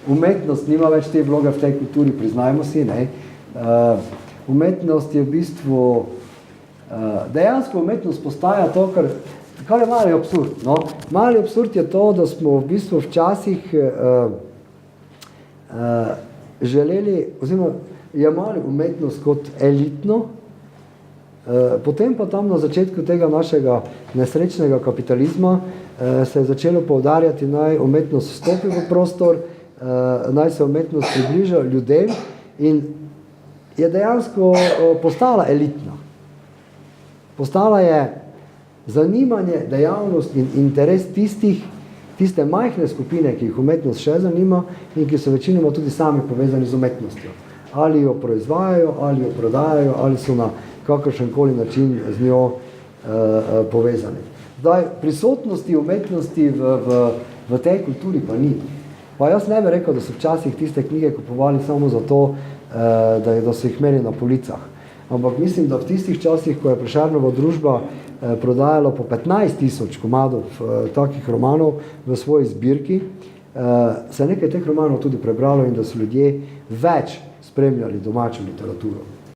umetnost nima več te vloge v tej kulturi, priznajmo si, ne. Umetnost je v bistvu, dejansko umetnost postaja to, kar je mali absurd, no. Mali absurd je to, da smo v bistvu včasih želeli, oziroma jemali umetnost kot elitno, potem pa tam na začetku tega našega nesrečnega kapitalizma se je začelo poudarjati, naj umetnost vstopi v prostor, naj se umetnost približa ljudem in je dejansko postala elitna. Postala je zanimanje, dejavnost in interes tiste majhne skupine, ki jih umetnost še zanima in ki so večinoma tudi sami povezani z umetnostjo. Ali jo proizvajajo, ali jo prodajajo, ali so na kakršenkoli način z njo povezani. Zdaj, prisotnosti umetnosti v tej kulturi pa ni. Pa jaz ne bi rekel, da so včasih tiste knjige kupovali samo zato, da so jih imeli na policah. Ampak mislim, da v tistih časih, ko je Prešernova družba prodajala po 15,000 komadov takih romanov v svoji zbirki, se nekaj teh romanov tudi prebralo in da so ljudje več spremljali domačo literaturo.